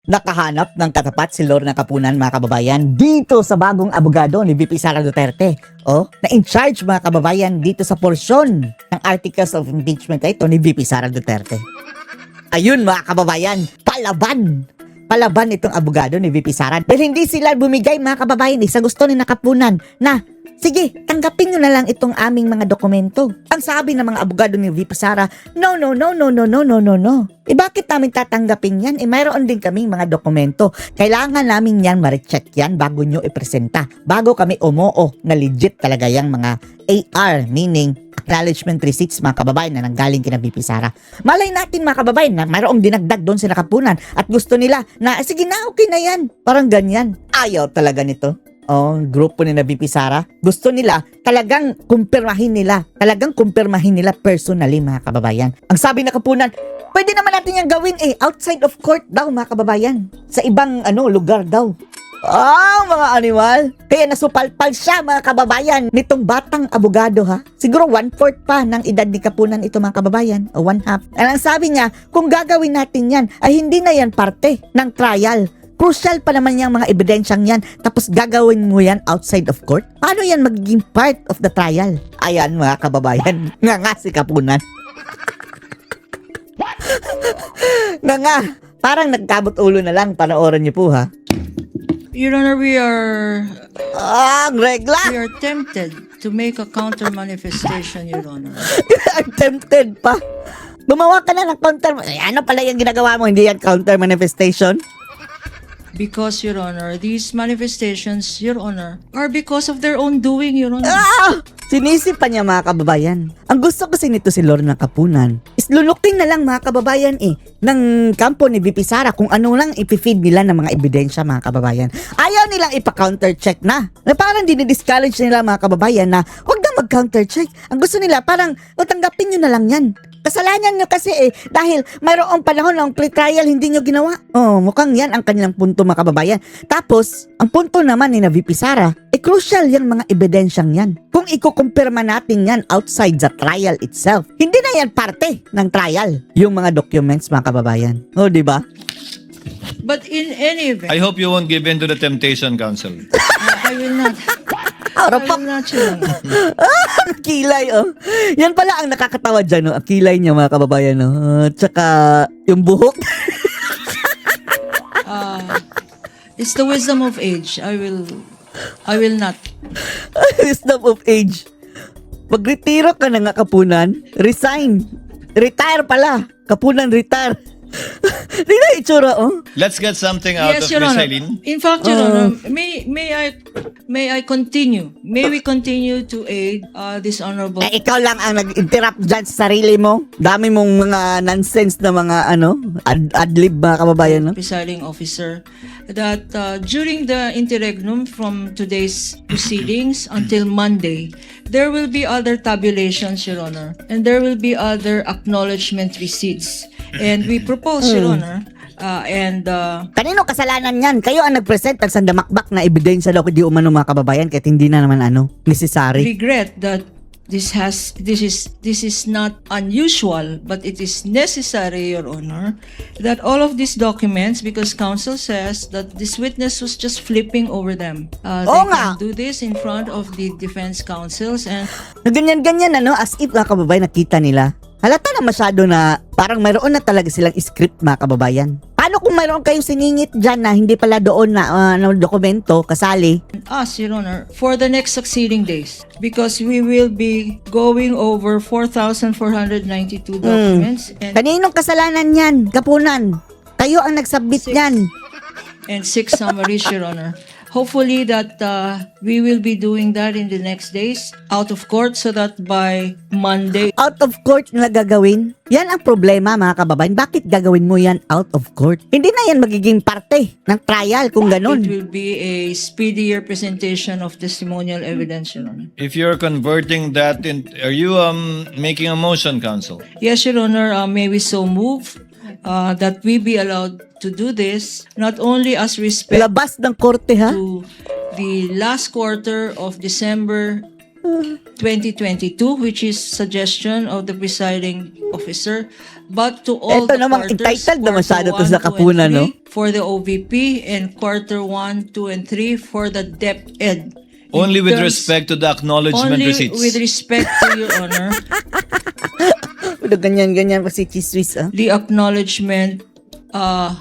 Nakahanap ng katapat si Lorna Capunan, mga kababayan, dito sa bagong abogado ni VP Sara Duterte. Na in charge, mga kababayan, dito sa porsyon ng articles of impeachment ito ni VP Sara Duterte. Ayun, mga kababayan, palaban itong abogado ni VP Sara. Dahil hindi sila bumigay, mga kababayan, sa gusto ni Nakapunan na sige, tanggapin nyo na lang itong aming mga dokumento. Ang sabi ng mga abogado ni VP Sara, no. Bakit namin tatanggapin yan? Mayroon din kaming mga dokumento. Kailangan namin yan ma-recheck yan bago nyo ipresenta. Bago kami umoo na legit talaga yung mga AR, meaning acknowledgement receipts, mga kababayan, na nanggaling kina VP Sara. Malay natin, mga kababayan, na mayroong dinagdag doon sa Nakapunan at gusto nila na, sige na, okay na yan. Parang ganyan. Ayaw talaga nito. Grupo ni na VP Sara. Gusto nila, talagang kumpirmahin nila personally, mga kababayan. Ang sabi na Kapunan, pwede naman natin yung gawin outside of court daw, mga kababayan. Sa ibang lugar daw. Mga animal. Kaya nasupalpal siya, mga kababayan, nitong batang abogado, ha. Siguro 1/4 pa ng edad ni Kapunan ito, mga kababayan, o 1/2. Ang sabi niya, kung gagawin natin yan, ay hindi na yan parte ng trial. Crucial pa naman yung mga ebidensyang yan, tapos gagawin mo yan outside of court? Paano yan magiging part of the trial? Ayan, mga kababayan, nga si Kapunan. nga, parang nagkabot ulo na lang, panoorin niyo po, ha. Your Honor, we are tempted to make a counter manifestation, Your Honor. I'm tempted pa. Gumawa ka na ng counter. Ano pala yung ginagawa mo? Hindi yan counter manifestation? Because, Your Honor, these manifestations, Your Honor, are because of their own doing, Your Honor. Sinisip pa niya, mga kababayan. Ang gusto kasi nito si Lorna Capunan is lulukin na lang, mga kababayan, ng kampo ni VP Sara kung ano lang ipifeed nila ng mga ebidensya, mga kababayan. Ayaw nilang ipa-counter check na parang dinidiscourage nila, mga kababayan, na huwag na mag-counter check. Ang gusto nila, parang tanggapin nyo na lang yan. Kasalanan nyo kasi dahil mayroong panahon ng pre-trial hindi nyo ginawa. Mukhang yan ang kanilang punto, mga kababayan. Tapos, ang punto naman ni na VP Sara, crucial yung mga ebidensyang yan. Kung ikukumpirma natin yan outside the trial itself, hindi na yan parte ng trial. Yung mga documents, mga kababayan. Di ba? But in any event, I hope you won't give in to the temptation, Counsel. I will not. I will not, Your Honor. Ang kilay, Yan pala ang nakakatawa dyan, Ang kilay niya, mga kababayan, Tsaka, yung buhok. It's the wisdom of age. I will not. Wisdom of age. Magretiro ka na nga, Kapunan. Resign. Retire pala. Kapunan, retire. Hindi na itsura, Let's get something out Yes, of Your Miss Honor. Eileen. In fact, Your Honor, may I continue? May we continue to aid this honorable Ikaw lang ang nag-interrupt dyan sa sarili mo. Dami mong mga nonsense na mga, adlib, mga kababayan, presiding officer, that during the interregnum from today's proceedings until Monday, there will be other tabulations, Your Honor, and there will be other acknowledgement receipts. And we propose, Your Honor, Kanino kasalanan yan? Kayo ang nag-present ng sandamakbak na ebidensya daw di umano, mga kababayan, kahit hindi na naman necessary. regret that this is not unusual, but it is necessary, Your Honor, that all of these documents, because counsel says that this witness was just flipping over them. They can do this in front of the defense counsels and Ganyan-ganyan, as if, mga kababayan, nakita nila. Halata na masyado na parang mayroon na talaga silang script, mga kababayan. Paano kung mayroon kayong siningit dyan na hindi pala doon na dokumento, kasali? us, Your Honor, for the next succeeding days, because we will be going over 4,492 documents Kaninong kasalanan yan, Kapunan? Kayo ang nagsubmit yan. and 6 summaries, Your Honor. Hopefully that we will be doing that in the next days out of court so that by Monday. Out of court na gagawin? Yan ang problema, mga kababayan. Bakit gagawin mo yan out of court? Hindi na yan magiging parte ng trial kung ganun. It will be a speedier presentation of testimonial evidence, Your Honor. If you're converting that are you making a motion, Counsel? Yes, Your Honor, may we so move that we be allowed to do this, not only as respect Labas ng korte, ha? to the last quarter of December 2022, which is suggestion of the presiding officer, but to all Ito the namang quarters, entitled na quarter masyado to 1, sa 2, and Kapunan, 3, for the OVP and quarter 1, 2, and 3 for the DepEd. Only with terms- respect to the acknowledgement Only receipts. with respect to Your Honor, Ganyan-ganyan pa si Chiswis, ah. the acknowledgement, the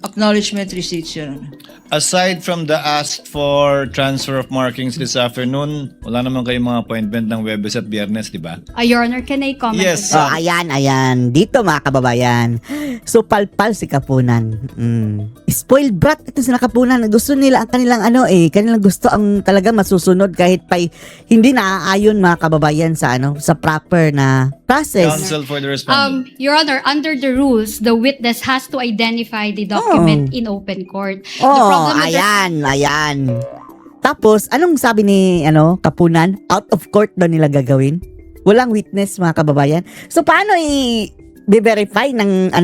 acknowledgement receipts, Your Honor. Aside from the ask for transfer of markings this afternoon, wala naman kayong mga appointment ng Webes at Biyernes, di ba? Your Honor, can I comment? Yes. on Oh, that? ayan. Dito mga kababayan. So, palpal si Capunan. Spoiled brat ito si Capunan. Gusto nila ang kanilang kanilang gusto ang talaga masusunod kahit pa hindi naaayon mga kababayan sa sa proper na process. Counsel for the respondent. Your Honor, under the rules, the witness has to identify the document in open court. The Oh, problem with ayan. Tapos, anong sabi ni Capunan? Out of court daw nila gagawin? Walang witness mga kababayan. So, paano i-verify ng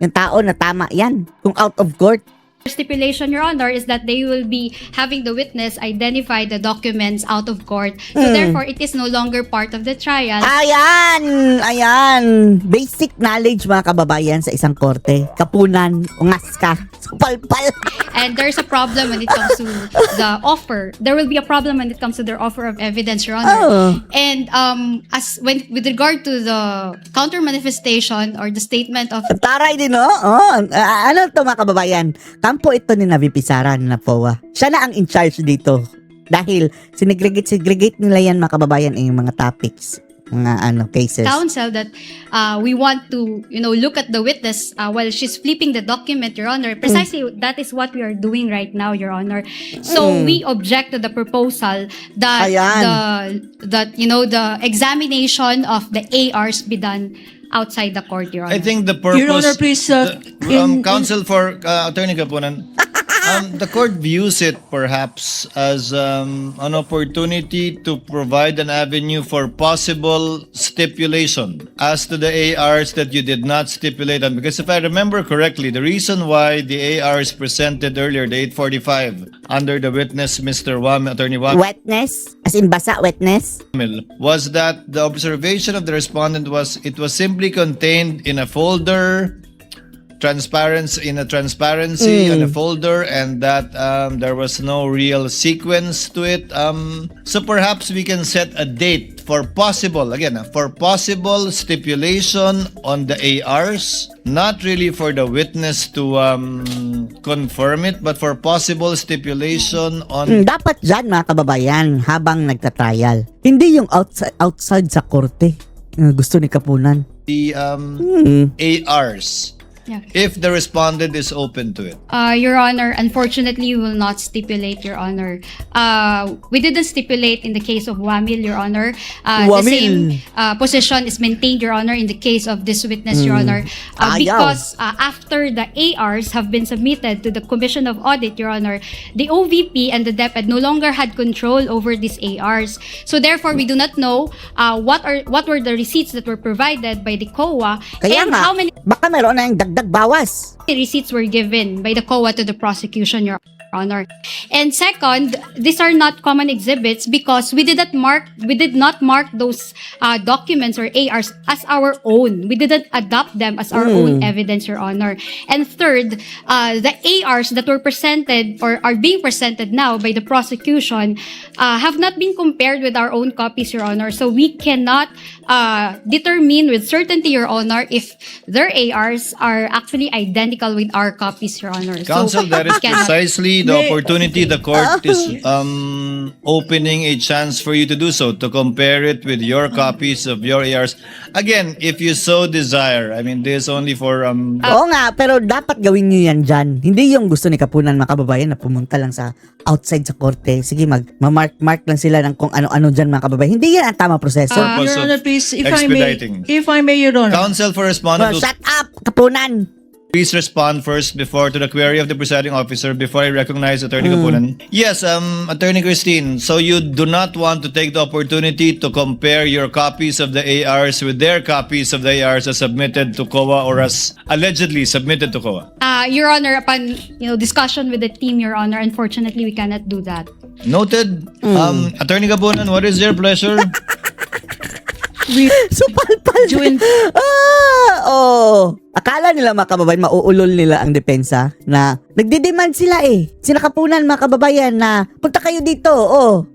yung tao na tama yan kung out of court? the stipulation, Your Honor, is that they will be having the witness identify the documents out of court. So therefore, it is no longer part of the trial. Ayan. Basic knowledge mga kababayan sa isang korte. Capunan, ungas ka. Palpal. And there's a problem when it comes to the offer. There will be a problem when it comes to their offer of evidence, Your Honor. Oh. And with regard to the counter manifestation or the statement of Taray din, no? Ano to mga kababayan? Kampo ito ni na VP Sara na POA. Siya na ang in charge dito. Dahil segregate nila yan mga kababayan yung mga topics. Mga cases. counsel that we want to look at the witness while she's flipping the document, Your Honor. Precisely that is what we are doing right now, Your Honor. So we object to the proposal that the examination of the ARs be done outside the court, Your Honor. I think the purpose... Your Honor, please, counsel for Attorney Capunan, the court views it perhaps as an opportunity to provide an avenue for possible stipulation as to the ARs that you did not stipulate on. Because if I remember correctly, the reason why the ARs presented earlier, the 845, under the witness, Mr. Attorney Wetness? As in basa, wetness? was that the observation of the respondent was it was simply contained in a folder, transparency in a folder, and that there was no real sequence to it. So perhaps we can set a date for possible stipulation on the ARs, not really for the witness to confirm it, but for possible stipulation on Dapat dyan mga kababayan habang nagtatrial. Hindi yung outside sa korte. Gusto ni Capunan. the ARs. Yeah. If the respondent is open to it. Your Honor, unfortunately, we will not stipulate, Your Honor. We didn't stipulate in the case of Wamil, Your Honor. The Wamil. same position is maintained, Your Honor, in the case of this witness, Your Honor. Because after the ARs have been submitted to the Commission of Audit, Your Honor, the OVP and the DepEd no longer had control over these ARs. So therefore, we do not know what were the receipts that were provided by the COA Kaya and nga, how many baka meron na yung dagdag bawas. receipts were given by the COA to the prosecution, Your Honor. And second, these are not common exhibits because we did not mark those documents or ARs as our own. We didn't adopt them as our own evidence, Your Honor. And third, the ARs that were presented or are being presented now by the prosecution have not been compared with our own copies, Your Honor. So we cannot determine with certainty, Your Honor, if their ARs are actually identical with our copies, Your Honor. Counsel, that is we cannot. precisely the opportunity the court is opening a chance for you to do so, to compare it with your copies of your ARs. Again, if you so desire. I mean, this is only for... Oo nga, pero dapat gawin nyo yan dyan. Hindi yung gusto ni Capunan mga kababayan na pumunta lang sa outside sa korte. Sige, mark lang sila ng kung ano-ano dyan mga kababayan. Hindi yan ang tamang proseso. Purpose Your of Honor, please, expediting. if I may, Your Honor. Counsel for respondent, Shut up, Capunan! please respond first to the query of the presiding officer before I recognize Attorney Capunan. Yes, Attorney Christine, so you do not want to take the opportunity to compare your copies of the ARs with their copies of the ARs as submitted to COA or as allegedly submitted to COA? Your Honor, upon discussion with the team, Your Honor, unfortunately, we cannot do that. Noted. Attorney Capunan, what is your pleasure? So, palpal due in Akala nila mga kababayan, mauulol nila ang depensa na nagdidemand sila Sina Capunan mga kababayan na punta kayo dito,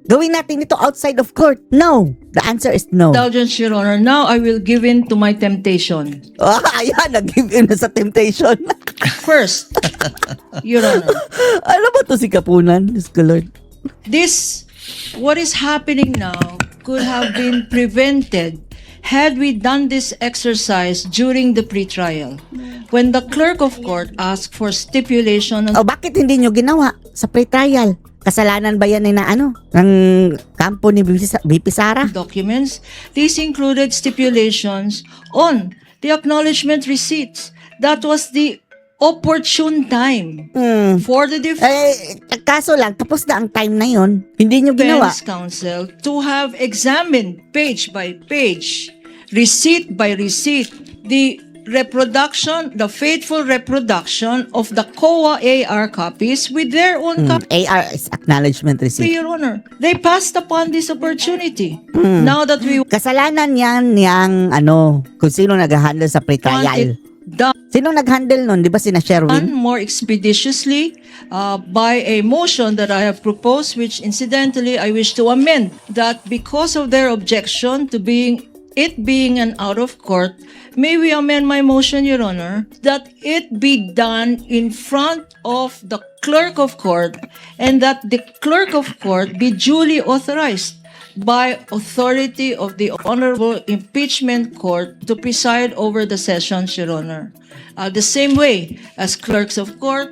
gawin natin ito outside of court. No. The answer is no. indulgence, Your Honor. Now I will give in to my temptation. Ayan, nag-give in na sa temptation. First, Your Honor, Ano ba to si Capunan? Diyos ko, Lord. what is happening now could have been prevented had we done this exercise during the pretrial, when the clerk of court asked for stipulation on Bakit hindi nyo ginawa sa pre-trial? Kasalanan ba yan ng kampo ni VP Sara? documents. These included stipulations on the acknowledgement receipts. That was the opportune time for the defense Kaso lang, tapos na ang time na yon. Hindi nyo ginawa. counsel to have examined page by page, receipt by receipt, the faithful reproduction of the COA AR copies with their own copies. AR is acknowledgement receipt. Your Honor, they passed upon this opportunity. Now that we Kasalanan yan kung sino nag-handle sa pre-trial. done Sino nag-handle nun? Di ba sina Sherwin? more expeditiously by a motion that I have proposed, which incidentally I wish to amend, that because of their objection to being an out of court, may we amend my motion, Your Honor, that it be done in front of the clerk of court, and that the clerk of court be duly authorized by authority of the Honorable Impeachment Court to preside over the sessions, Your Honor. The same way as clerks of court,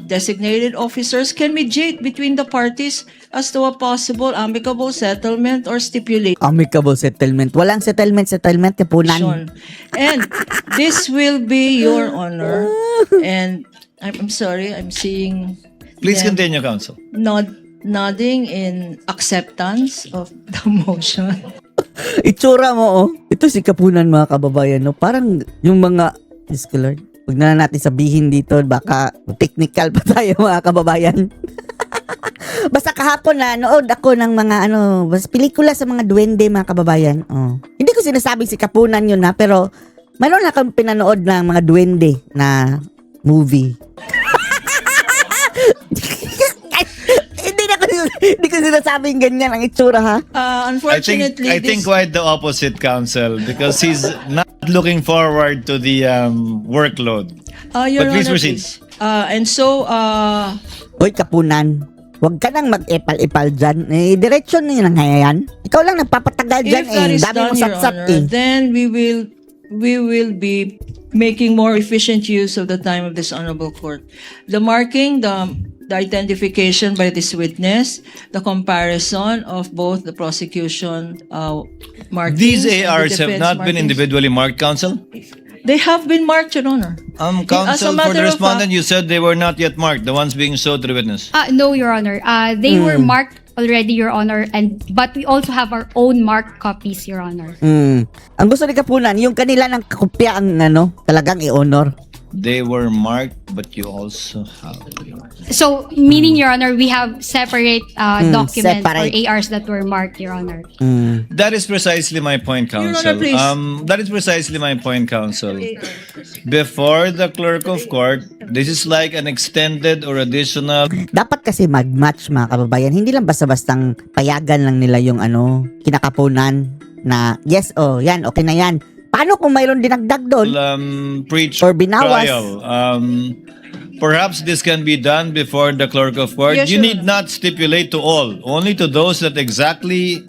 designated officers can mediate between the parties as to a possible amicable settlement or stipulation. Amicable settlement. Walang settlement, Capunan. And this will be, Your Honor, and I'm sorry, I'm seeing Please them continue, counsel. nodding in acceptance of the motion. Itsura mo, Ito si Capunan mga kababayan, Parang yung mga, Diyos ko, Lord. Huwag na natin sabihin dito, baka technical pa tayo mga kababayan. Basta kahapon nood ako ng mga basta pelikula sa mga duwende mga kababayan. Hindi ko sinasabing si Capunan yun pero mayroon akong pinanood ng mga duwende na movie. Hindi ko sinasabing ganyan ang itsura ha. Unfortunately, I think quite the opposite, counsel, because he's not looking forward to the workload. Your But please Honor, proceed. And so, Hoy Capunan, huwag ka nang mag-epal-epal dyan. Diretsyon na yun yan. Ikaw lang nagpapatagal dyan if that is Dami done, mong Your satsat Honor, then we will be making more efficient use of the time of this honorable court. The marking, the identification by this witness, the comparison of both the prosecution markings. These and the ARs have defense not been markings. individually marked, counsel? They have been marked, Your Honor. As a Counsel, for matter the of respondent, you said they were not yet marked, the ones being showed to the witness. No, Your Honor. They were marked already, Your Honor, but we also have our own marked copies, Your Honor. Ang gusto ni Capunan, yung kanila ng kopya ang talagang i-honor. They were marked, but you also have. So, meaning, Your Honor, we have separate documents separate. or ARs that were marked, Your Honor. That is precisely my point, Your counsel. Honor, please. That is precisely my point, counsel. Before the clerk of court, this is like an extended or additional. Dapat kasi mag-match mga kababayan. Hindi lang basta-bastang payagan lang nila yung kinakapunan na yes, yan, okay na yan. Paano kung mayroon dinagdag doon? Preach Or binawas. trial. Perhaps this can be done before the clerk of court. Yes, You Your need not stipulate to all, only to those that exactly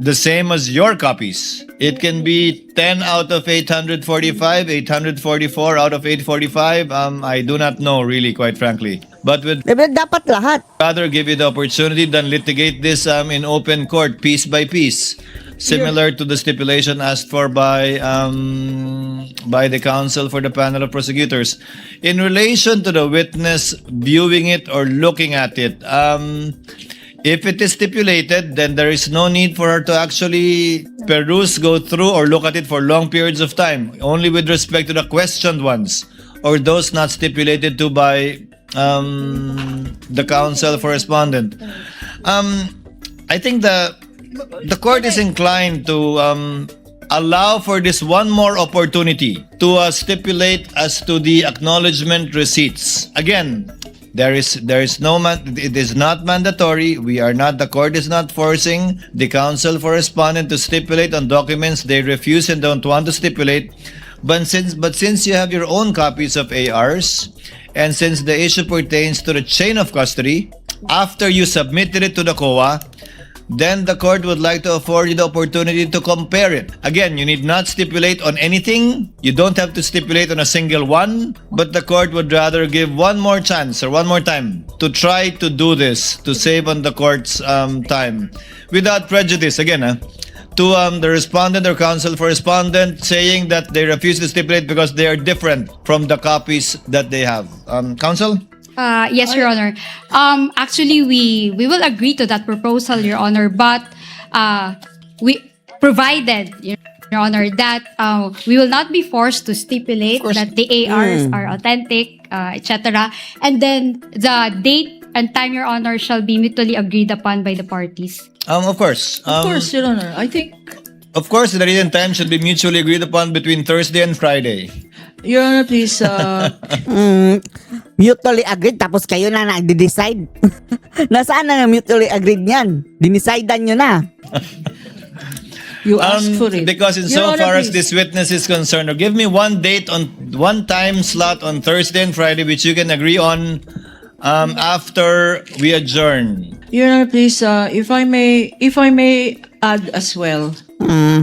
the same as your copies. It can be 10 out of 845, 844 out of 845. I do not know really, quite frankly. But would Dapat lahat. rather give you the opportunity than litigate this in open court, piece by piece. Similar to the stipulation asked for by the counsel for the panel of prosecutors. In relation to the witness viewing it or looking at it, if it is stipulated, then there is no need for her to actually peruse, go through, or look at it for long periods of time. Only with respect to the questioned ones or those not stipulated to by the counsel for respondent. I think the court is inclined to allow for this one more opportunity to stipulate as to the acknowledgement receipts. Again, there is no it is not mandatory. The court is not forcing the counsel for respondent to stipulate on documents they refuse and don't want to stipulate. But since you have your own copies of ARs, and since the issue pertains to the chain of custody, after you submitted it to the COA, then the court would like to afford you the opportunity to compare it. Again, you need not stipulate on anything. You don't have to stipulate on a single one, but the court would rather give one more chance or one more time to try to do this, to save on the court's time. Without prejudice, again, to the respondent or counsel for respondent saying that they refuse to stipulate because they are different from the copies that they have. Counsel? Yes, Your Honor. Actually, we will agree to that proposal, Your Honor, but we provided, Your Honor, that we will not be forced to stipulate that the ARs are authentic, etc. And then the date and time, Your Honor, shall be mutually agreed upon by the parties. Of course. Of course, Your Honor. I think, Of course, the date and time should be mutually agreed upon between Thursday and Friday. Your Honor, please, Mutually agreed, tapos kayo na nagde-decide. Nasaan na mutually agreed niyan? Dinicidean nyo na. you asked for it. Because in Your so Honor, far as please. this witness is concerned, or give me one date on one time slot on Thursday and Friday which you can agree on after we adjourn. Your Honor, please, if I may add as well.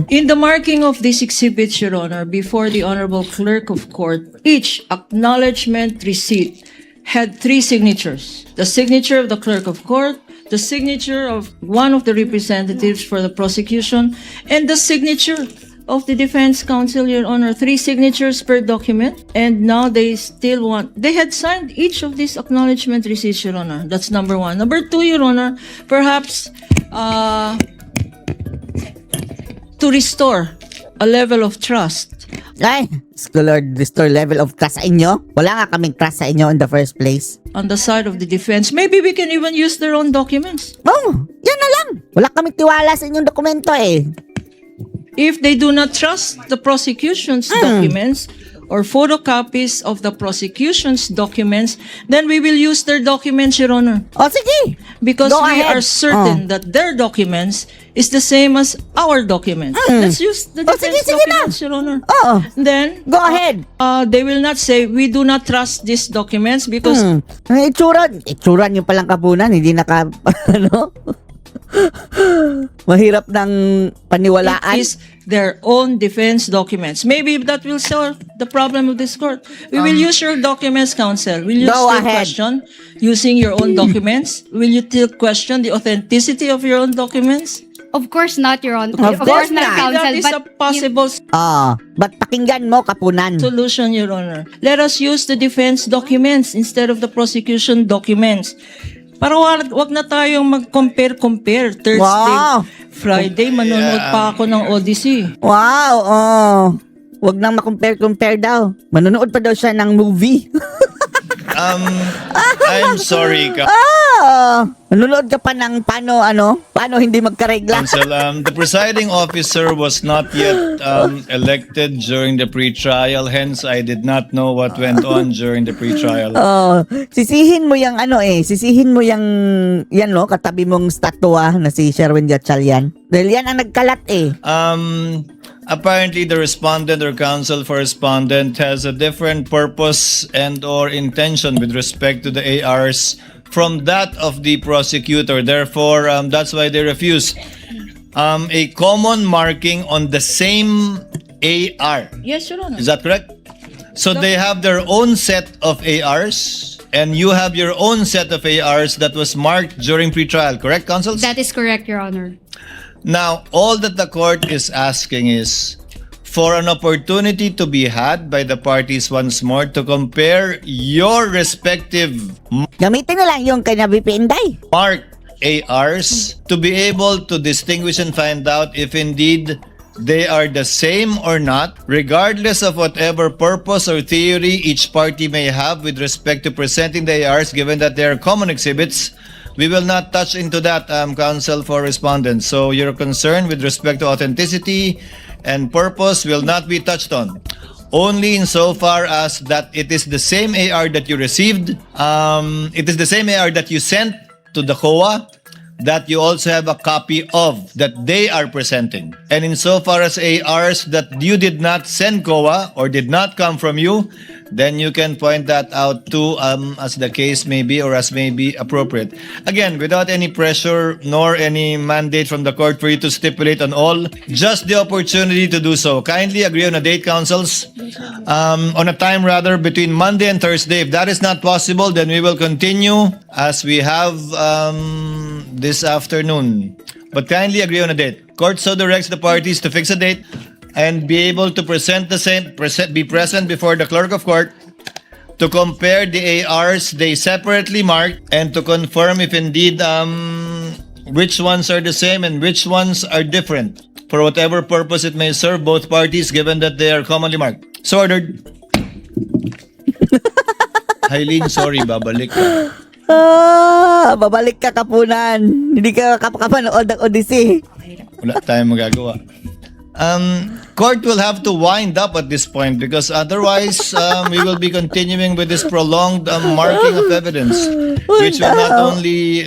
In the marking of these exhibits, Your Honor, before the Honorable Clerk of Court, each acknowledgement receipt had 3 signatures. The signature of the Clerk of Court, the signature of one of the representatives for the prosecution, and the signature of the defense counsel, Your Honor. 3 signatures per document, and now they had signed each of these acknowledgement receipts, Your Honor. That's number 1. Number 2, Your Honor, perhaps to restore a level of trust. Ay, scholar, restore level of trust sa inyo. Wala nga kaming trust sa inyo in the first place. On the side of the defense, maybe we can even use their own documents. Oh, yan na lang. Wala kaming tiwala sa inyong dokumento eh. If they do not trust the prosecution's documents or photocopies of the prosecution's documents, then we will use their documents, Your Honor. O sige. Because Go we ahead. are certain that their documents is the same as our documents. Let's use the Oh, defense sige documents, na. Your Honor. Oo. Then, Go ahead. they will not say, we do not trust these documents because Ang itsura nyo palang Capunan, hindi naka, ano? Mahirap ng paniwalaan. it is their own defense documents. Maybe that will solve the problem of this court. We will use your documents, counsel. Will you Go still ahead. question using your own documents? Will you still question the authenticity of your own documents? Of course not, Your Honor. Of course not, not. counsel. That is a But possible Ba't pakinggan mo, Capunan? solution, Your Honor. Let us use the defense documents instead of the prosecution documents. Para wag na tayong mag-compare. Thursday, Wow. Friday, manonood pa ako ng Odyssey. Wow, wag nang makompare-compare daw. Manonood pa daw siya ng movie. I'm sorry, Manonood ka pa ng paano hindi magkaregla. Counsel. The presiding officer was not yet elected during the pre-trial, hence I did not know what went on during the pre-trial. Sisihin mo yung yan katabi mong statua na si Sherwin Gatchalian. Dahil yan ang nagkalat eh. Apparently, the respondent or counsel for respondent has a different purpose and or intention with respect to the ARs from that of the prosecutor. Therefore, that's why they refuse a common marking on the same AR. Yes, Your Honor. Is that correct? So they have their own set of ARs and you have your own set of ARs that was marked during pretrial, correct, counsels? that is correct, Your Honor. Now, all that the court is asking is for an opportunity to be had by the parties once more to compare your respective Gamitin na lang yung kay na VP Inday. marked ARs to be able to distinguish and find out if indeed they are the same or not, regardless of whatever purpose or theory each party may have with respect to presenting the ARs, given that they are common exhibits We will not touch into that, counsel for respondents. So your concern with respect to authenticity and purpose will not be touched on. Only insofar as that it is the same AR that you received, it is the same AR that you sent to the COA, that you also have a copy of, that they are presenting. And insofar as ARs that you did not send COA or did not come from you, then you can point that out too, as the case may be or as may be appropriate. Again, without any pressure nor any mandate from the court for you to stipulate on all, just the opportunity to do so. Kindly agree on a date, counsels, on a time rather, between Monday and Thursday. If that is not possible, then we will continue as we have this afternoon. But kindly agree on a date. Court so directs the parties to fix a date and be able to present the same, be present before the clerk of court to compare the ARs they separately marked and to confirm if indeed which ones are the same and which ones are different for whatever purpose it may serve both parties, given that they are commonly marked. So ordered. Hailin, sorry, babalik ka. Babalik ka, Capunan. Hindi ka kapanood ng Odyssey. Wala tayong magagawa. Court will have to wind up at this point because otherwise we will be continuing with this prolonged marking of evidence, which will not only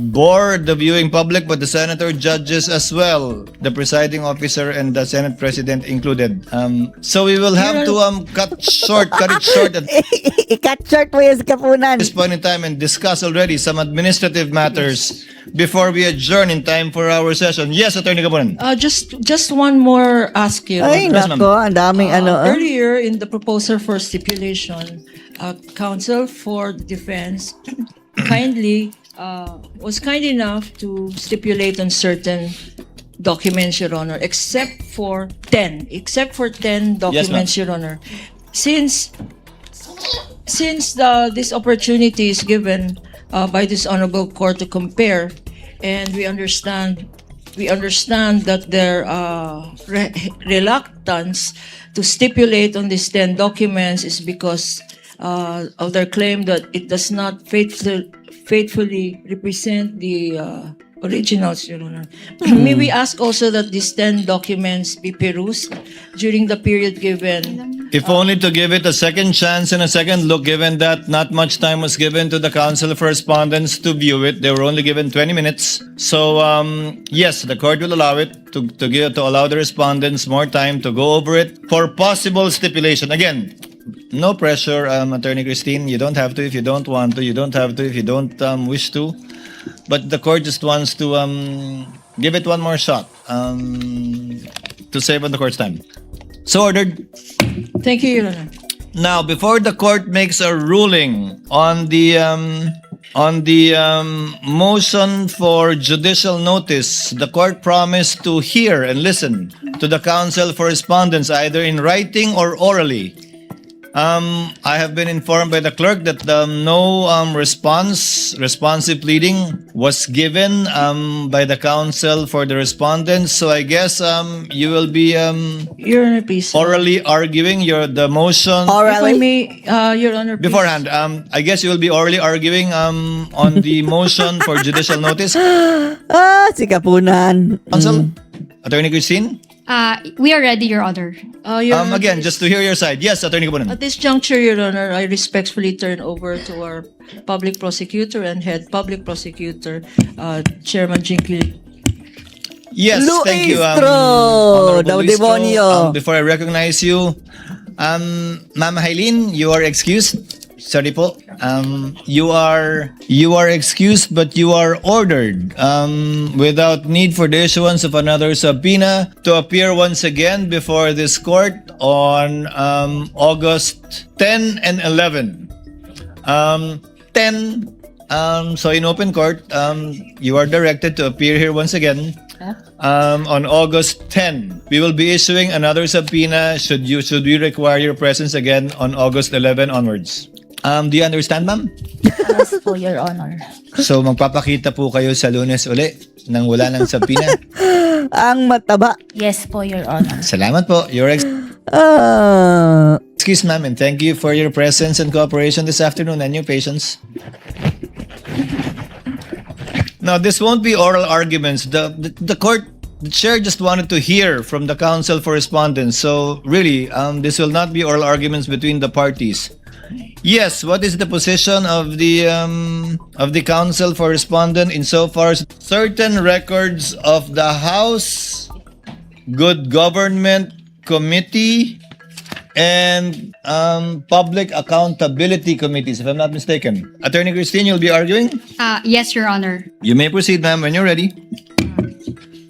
bore the viewing public but the senator, judges as well, the presiding officer and the Senate President included. So we will have to cut it short at I-cut short mo yan si Capunan. this point in time and discuss already some administrative matters before we adjourn in time for our session. Yes, Attorney Capunan. Just one more ask you. Ay, Yes, ma'am. nako, ang daming Earlier in the proposal for stipulation, counsel for defense kindly was kind enough to stipulate on certain documents, Your Honor, except for 10 documents, Your Honor. Since this opportunity is given by this honorable court to compare, and we understand that their reluctance to stipulate on these 10 documents is because of their claim that it does not faithfully represent the originals, Your Honor. May we ask also that these 10 documents be perused during the period given? If only to give it a second chance and a second look, given that not much time was given to the counsel for respondents to view it. They were only given 20 minutes. So, yes, the court will allow it to allow the respondents more time to go over it for possible stipulation. Again, no pressure, Attorney Christine. You don't have to if you don't want to. You don't have to if you don't wish to. But the court just wants to give it one more shot to save on the court's time. So ordered. Thank you, Your Honor. Now, before the court makes a ruling on the motion for judicial notice, the court promised to hear and listen to the counsel for respondents either in writing or orally. I have been informed by the clerk that no responsive pleading was given by the counsel for the respondents. So I guess you will be Your Honor, please. orally arguing the motion. If I Orally? may, Your Honor, please. Beforehand, I guess you will be orally arguing on the motion for judicial notice. Si Capunan. Counsel, Attorney Christine. We are ready, Your Honor. Your Honor, Again, please. just to hear your side. Yes, Attorney Capunan. At this juncture, Your Honor, I respectfully turn over to our public prosecutor and head public prosecutor, Chairman Jinky. Yes, thank you. Luistro, Honorable daw Luistro. demonyo. Before I recognize you, Ma'am Hailin, you are excused. Sorry po. You are excused, but you are ordered without need for the issuance of another subpoena to appear once again before this court on August 10 and 11. 10. So in open court, you are directed to appear here once again on August 10. We will be issuing another subpoena should we require your presence again on August 11 onwards. Do you understand, ma'am? Yes po, Your Honor. So magpapakita po kayo sa Lunes uli nang wala ng subpoena. Ang mataba. Yes po, Your Honor. Salamat po. Excuse, ma'am, and thank you for your presence and cooperation this afternoon and your patience. Now, this won't be oral arguments. The court, the chair just wanted to hear from the counsel for respondents. So really, this will not be oral arguments between the parties. Yes, what is the position of the counsel for respondent insofar as certain records of the House Good Government Committee and Public Accountability Committees, if I'm not mistaken. Attorney Christine, you'll be arguing? Yes, Your Honor. You may proceed, ma'am, when you're ready.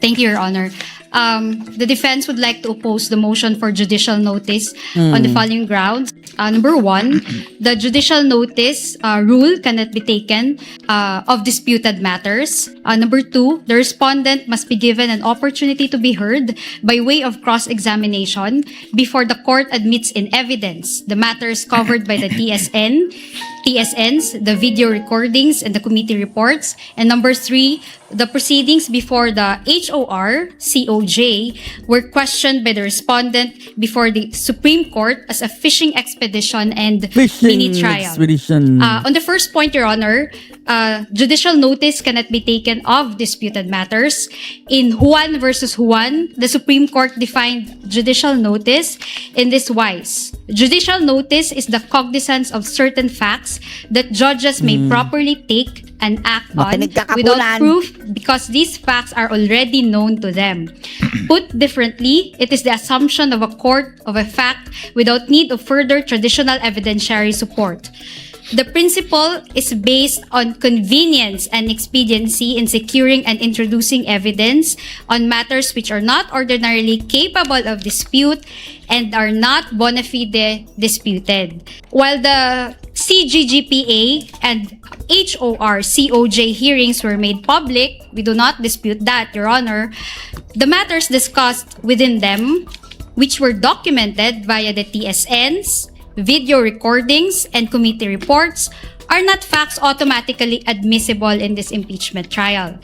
Thank you, Your Honor. The defense would like to oppose the motion for judicial notice on the following grounds. Number one, the judicial notice rule cannot be taken of disputed matters. Number two, the respondent must be given an opportunity to be heard by way of cross-examination before the court admits in evidence the matters covered by the TSNs, the video recordings, and the committee reports. And number three, the proceedings before the COJ were questioned by the respondent before the Supreme Court as a fishing expedition and mini trial. On the first point, Your Honor, judicial notice cannot be taken of disputed matters. In Juan versus Juan, the Supreme Court defined judicial notice in this wise. Judicial notice is the cognizance of certain facts that judges may properly take and act on Makinig ka, without Kapunan. proof because these facts are already known to them. Put differently, it is the assumption of a court of a fact without need of further traditional evidentiary support. The principle is based on convenience and expediency in securing and introducing evidence on matters which are not ordinarily capable of dispute and are not bona fide disputed. While the CGGPA and COJ hearings were made public, we do not dispute that, Your Honor. The matters discussed within them, which were documented via the TSNs, video recordings, and committee reports, are not facts automatically admissible in this impeachment trial.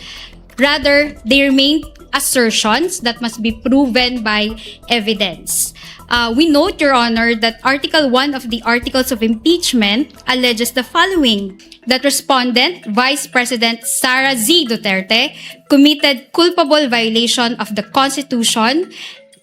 Rather, they remain assertions that must be proven by evidence. We note, Your Honor, that Article 1 of the Articles of Impeachment alleges the following: that respondent, Vice President Sara Duterte, committed culpable violation of the Constitution,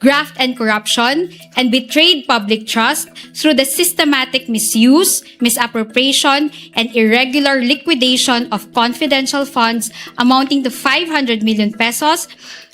graft and corruption, and betrayed public trust through the systematic misuse, misappropriation, and irregular liquidation of confidential funds amounting to 500 million pesos,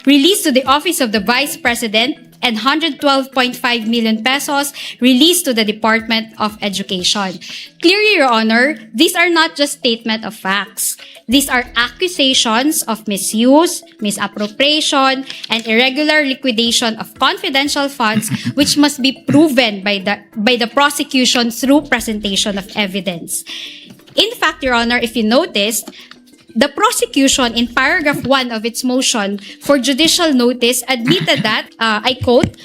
released to the Office of the Vice President, and 112.5 million pesos released to the Department of Education. Clearly, Your Honor, these are not just statement of facts. These are accusations of misuse, misappropriation, and irregular liquidation of confidential funds which must be proven by the prosecution through presentation of evidence. In fact, Your Honor, if you noticed, the prosecution in paragraph 1 of its motion for judicial notice admitted that, I quote,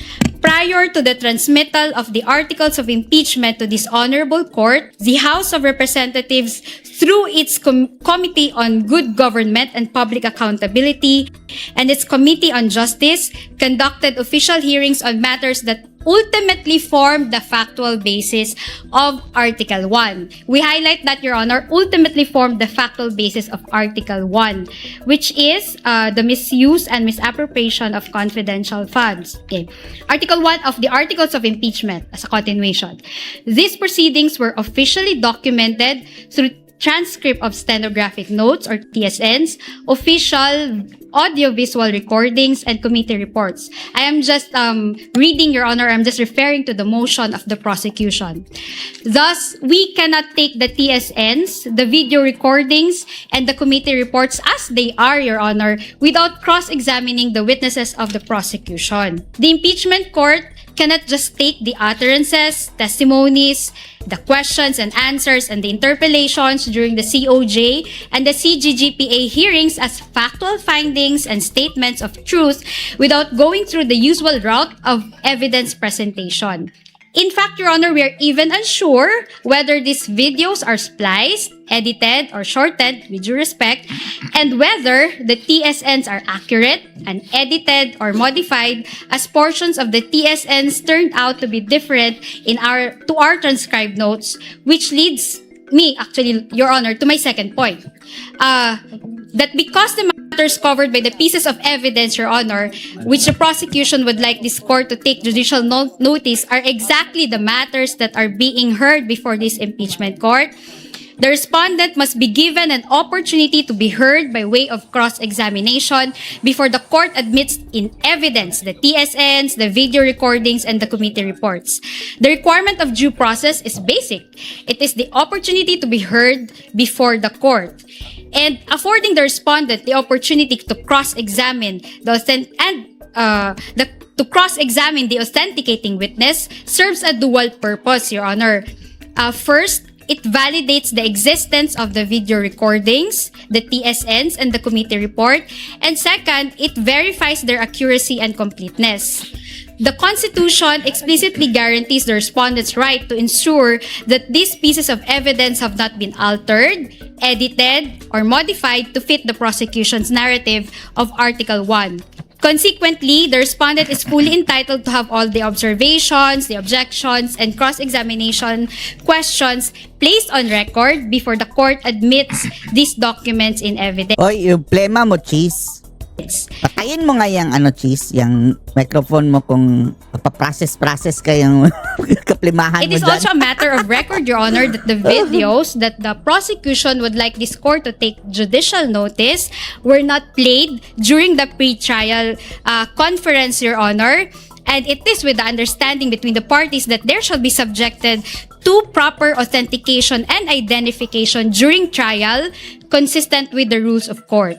prior to the transmittal of the articles of impeachment to this honorable court, the House of Representatives, through its Committee on Good Government and Public Accountability and its Committee on Justice, conducted official hearings on matters that ultimately formed the factual basis of Article 1. We highlight that, Your Honor, ultimately formed the factual basis of Article 1, which is the misuse and misappropriation of confidential funds. Okay. Article 1 of the Articles of Impeachment, as a continuation. These proceedings were officially documented through transcript of stenographic notes or TSNs, official audio-visual recordings, and committee reports. I am just reading, Your Honor, I'm just referring to the motion of the prosecution. Thus, we cannot take the TSNs, the video recordings, and the committee reports as they are, Your Honor, without cross-examining the witnesses of the prosecution. The impeachment court cannot just take the utterances, testimonies, the questions and answers, and the interpellations during the COJ and the CGGPA hearings as factual findings and statements of truth without going through the usual route of evidence presentation. In fact, Your Honor, we are even unsure whether these videos are spliced, edited, or shortened, with due respect, and whether the TSNs are accurate and edited or modified as portions of the TSNs turned out to be different to our transcribed notes, which leads me, actually, Your Honor, to my second point. that because the matters covered by the pieces of evidence, Your Honor, which the prosecution would like this court to take judicial notice are exactly the matters that are being heard before this impeachment court, the respondent must be given an opportunity to be heard by way of cross-examination before the court admits in evidence the TSNs, the video recordings, and the committee reports. The requirement of due process is basic. It is the opportunity to be heard before the court. And affording the respondent the opportunity to cross-examine to cross-examine the authenticating witness serves a dual purpose, Your Honor. First, it validates the existence of the video recordings, the TSNs, and the committee report. And second, it verifies their accuracy and completeness. The Constitution explicitly guarantees the respondent's right to ensure that these pieces of evidence have not been altered, edited, or modified to fit the prosecution's narrative of Article 1. Consequently, the respondent is fully entitled to have all the observations, the objections, and cross-examination questions placed on record before the court admits these documents in evidence. Oy, yung plema mo, Cheese. Patayin mo nga yung Cheese, yung microphone mo kung papaprocess ka yung kaplimahan It mo is dyan. also a matter of record, Your Honor, that the videos that the prosecution would like this court to take judicial notice were not played during the pre-trial conference, Your Honor. And it is with the understanding between the parties that there shall be subjected to proper authentication and identification during trial, consistent with the rules of court.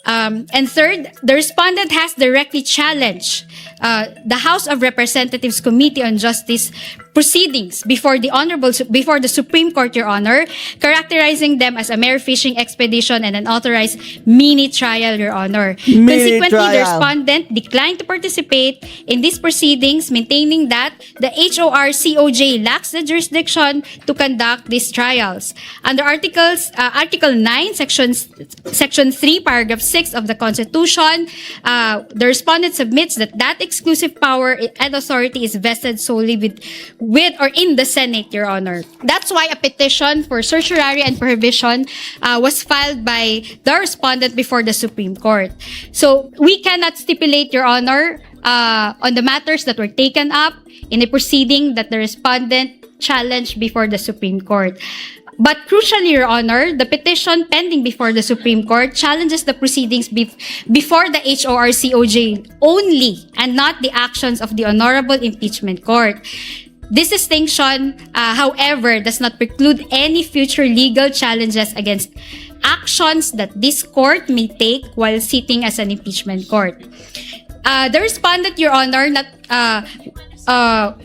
And third, the respondent has directly challenged the House of Representatives Committee on Justice proceedings before the Supreme Court, Your Honor, characterizing them as a mere fishing expedition and an unauthorized mini trial, Your Honor. Consequently, the respondent declined to participate in these proceedings, maintaining that the HOR-COJ lacks the jurisdiction to conduct these trials. Under Article 9, Section 3, Paragraph 6 of the Constitution, the respondent submits that exclusive power and authority is vested solely with or in the Senate, Your Honor. That's why a petition for certiorari and prohibition was filed by the respondent before the Supreme Court. So we cannot stipulate, Your Honor, on the matters that were taken up in a proceeding that the respondent challenged before the Supreme Court. But crucially, Your Honor, the petition pending before the Supreme Court challenges the proceedings before the HOR-COJ only and not the actions of the Honorable Impeachment Court. This distinction, however, does not preclude any future legal challenges against actions that this court may take while sitting as an impeachment court. The respondent, Your Honor,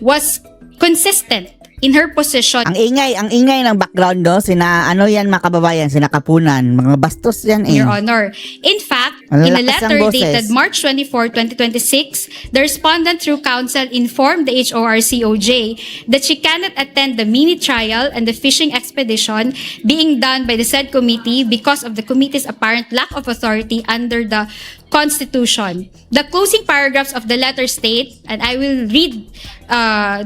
was consistent in her position. Ang ingay ng background do, sina mga kababayan, sina Capunan, mga bastos yan Your Honor. In fact, Ang in a lakas ng letter boses. dated March 24, 2026, the respondent through counsel informed the HOR-COJ that she cannot attend the mini trial and the fishing expedition being done by the said committee because of the committee's apparent lack of authority under the Constitution. The closing paragraphs of the letter state, and I will read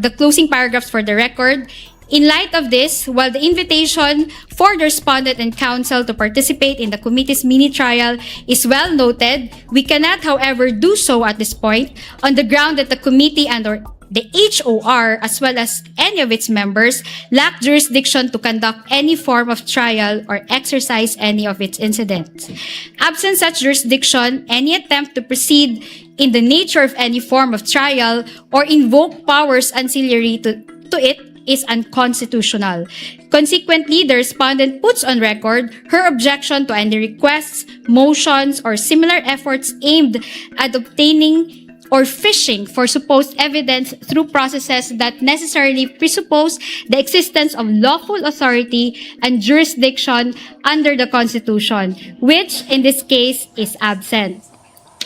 the closing paragraphs for the record. In light of this, while the invitation for the respondent and counsel to participate in the committee's mini trial is well noted, we cannot, however, do so at this point on the ground that the committee and/or the HOR, as well as any of its members, lack jurisdiction to conduct any form of trial or exercise any of its incidents. Absent such jurisdiction, any attempt to proceed in the nature of any form of trial or invoke powers ancillary to it is unconstitutional. Consequently, the respondent puts on record her objection to any requests, motions, or similar efforts aimed at obtaining or fishing for supposed evidence through processes that necessarily presuppose the existence of lawful authority and jurisdiction under the Constitution, which in this case is absent.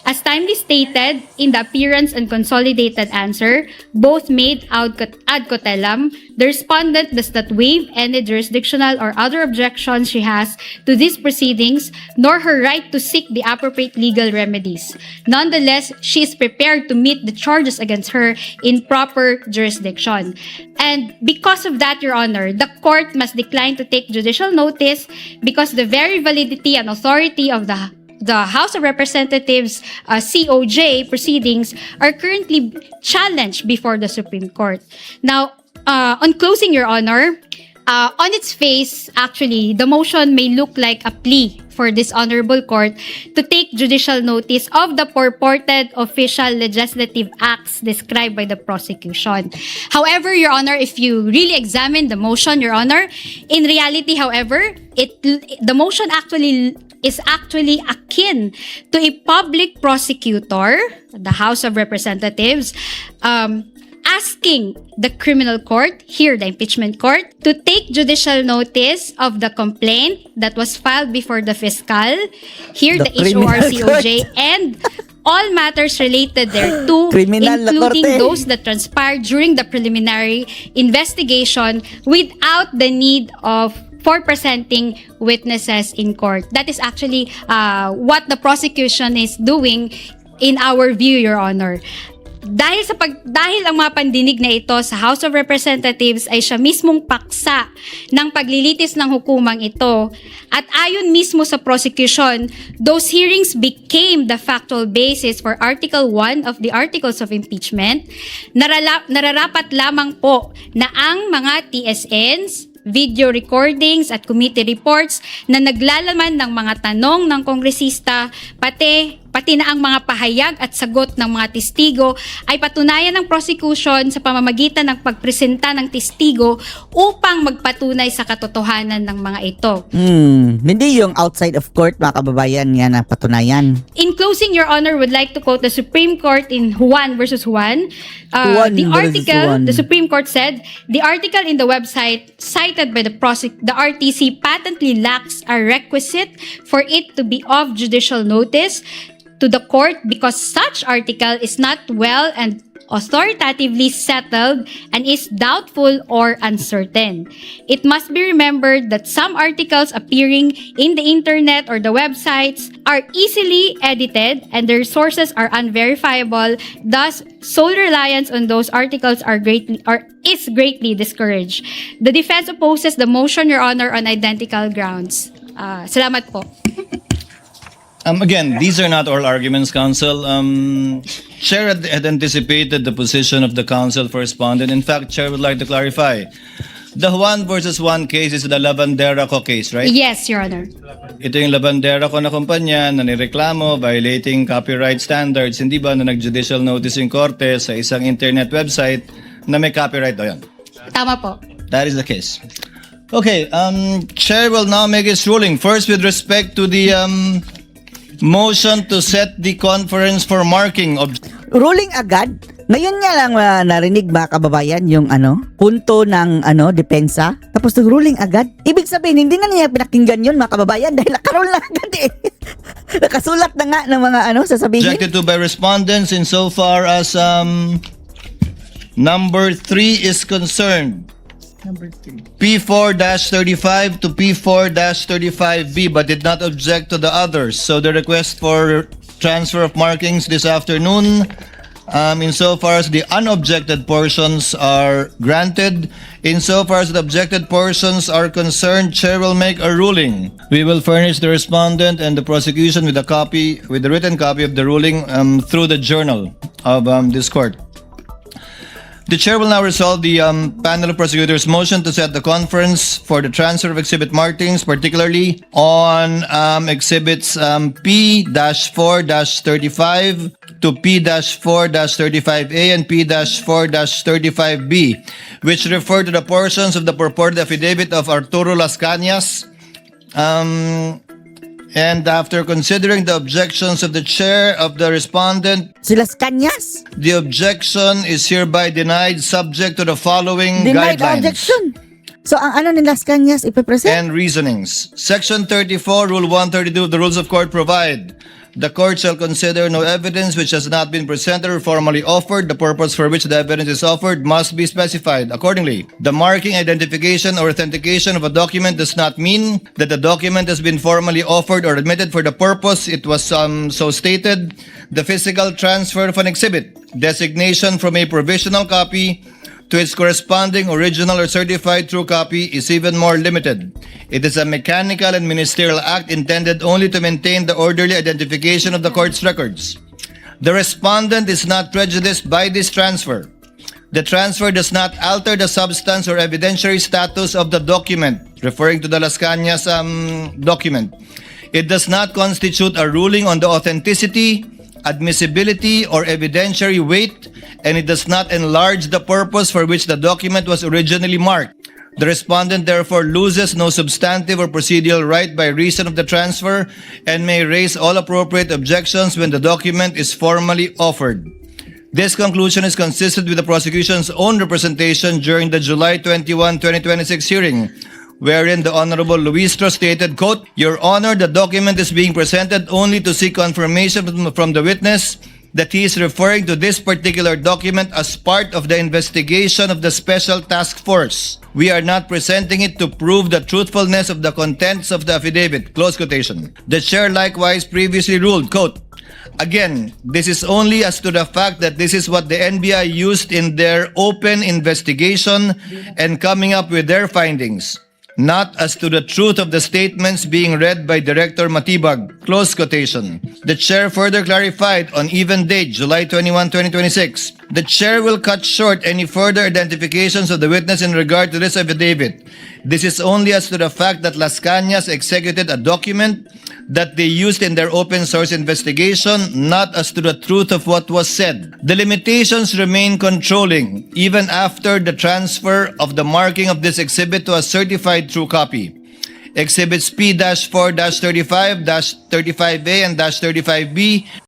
As timely stated in the appearance and consolidated answer, both made ad cotellam, the respondent does not waive any jurisdictional or other objections she has to these proceedings, nor her right to seek the appropriate legal remedies. Nonetheless, she is prepared to meet the charges against her in proper jurisdiction. And because of that, Your Honor, the court must decline to take judicial notice because the very validity and authority of the House of Representatives COJ proceedings are currently challenged before the Supreme Court. Now, on closing, Your Honor, on its face, actually, the motion may look like a plea for this honorable court to take judicial notice of the purported official legislative acts described by the prosecution. However, Your Honor, if you really examine the motion, Your Honor, in reality, however, the motion is actually akin to a public prosecutor, the House of Representatives, asking the criminal court, here the impeachment court, to take judicial notice of the complaint that was filed before the fiscal, here the HORCOJ, and all matters related thereto, including those that transpired during the preliminary investigation without the need for presenting witnesses in court. That is actually what the prosecution is doing in our view, Your Honor. Dahil ang mga pandinig na ito sa House of Representatives ay siya mismong paksa ng paglilitis ng hukumang ito, at ayon mismo sa prosecution, those hearings became the factual basis for Article 1 of the Articles of Impeachment. Nararapat lamang po na ang mga TSNs, video recordings at committee reports na naglalaman ng mga tanong ng kongresista, pati na ang mga pahayag at sagot ng mga testigo ay patunayan ng prosecution sa pamamagitan ng pagpresenta ng testigo upang magpatunay sa katotohanan ng mga ito. Hindi yung outside of court, mga kababayan, yan na patunayan. In closing, Your Honor, would like to quote the Supreme Court in Juan versus Juan. The Supreme Court said, the article in the website cited by the RTC patently lacks a requisite for it to be of judicial notice to the court because such article is not well and authoritatively settled and is doubtful or uncertain. It must be remembered that some articles appearing in the internet or the websites are easily edited and their sources are unverifiable. Thus, sole reliance on those articles is greatly discouraged. The defense opposes the motion, Your Honor, on identical grounds. Salamat po. Again, these are not oral arguments, Counsel. Chair had anticipated the position of the Counsel for Respondent. In fact, Chair would like to clarify. The Juan versus Juan case is the Lavandera Co case, right? Yes, Your Honor. Ito yung Lavandera Co na kumpanya na nireklamo violating copyright standards. Hindi ba na nag-judicial notice yung korte sa isang internet website na may copyright daw yan? Tama po. That is the case. Okay, Chair will now make his ruling. First, with respect to the motion to set the conference for marking. Ruling agad? Ngayon nga lang narinig, mga kababayan, yung punto ng depensa. Tapos ruling agad. Ibig sabihin, hindi na niya pinakinggan yun, mga kababayan, dahil nakaroon na agad eh. Nakasulat na nga ng mga sasabihin. Objected to by respondents insofar as number 3 is concerned. P4-35 to P4-35B, but did not object to the others. So the request for transfer of markings this afternoon, insofar as the unobjected portions are granted, insofar as the objected portions are concerned, Chair will make a ruling. We will furnish the respondent and the prosecution with the written copy of the ruling through the journal of this court. The Chair will now resolve the panel of prosecutors' motion to set the conference for the transfer of exhibit markings, particularly on exhibits P-4-35 to P-4-35A and P-4-35B, which refer to the portions of the purported affidavit of Arturo Las Cañas. And after considering the objections of the chair of the respondent, Si Las Cañas. the objection is hereby denied subject to the following Denied guidelines objection. So, ang ni Las Cañas ipipresent? and reasonings. Section 34, Rule 132 of the Rules of Court provide The court shall consider no evidence which has not been presented or formally offered. The purpose for which the evidence is offered must be specified. Accordingly, the marking, identification, or authentication of a document does not mean that the document has been formally offered or admitted for the purpose it was so stated. The physical transfer of an exhibit, designation from a provisional copy to its corresponding original or certified true copy is even more limited. It is a mechanical and ministerial act intended only to maintain the orderly identification of the court's records. The respondent is not prejudiced by this transfer. The transfer does not alter the substance or evidentiary status of the document, referring to the Las Cañas document. It does not constitute a ruling on the authenticity, admissibility, or evidentiary weight, and it does not enlarge the purpose for which the document was originally marked. The respondent therefore loses no substantive or procedural right by reason of the transfer and may raise all appropriate objections when the document is formally offered. This conclusion is consistent with the prosecution's own representation during the July 21, 2026 hearing, wherein the Honorable Luistro stated, quote, "Your Honor, the document is being presented only to seek confirmation from the witness that he is referring to this particular document as part of the investigation of the Special Task Force. We are not presenting it to prove the truthfulness of the contents of the affidavit." Close quotation. The chair likewise previously ruled, quote, "Again, this is only as to the fact that this is what the NBI used in their open investigation and coming up with their findings, not as to the truth of the statements being read by Director Matibag." Close quotation. The chair further clarified on even date, July 21, 2026, the chair will cut short any further identifications of the witness in regard to this affidavit. This is only as to the fact that Las Cañas executed a document that they used in their open source investigation, not as to the truth of what was said. The limitations remain controlling even after the transfer of the marking of this exhibit to a certified true copy. Exhibits P-4-35, -35A, and -35B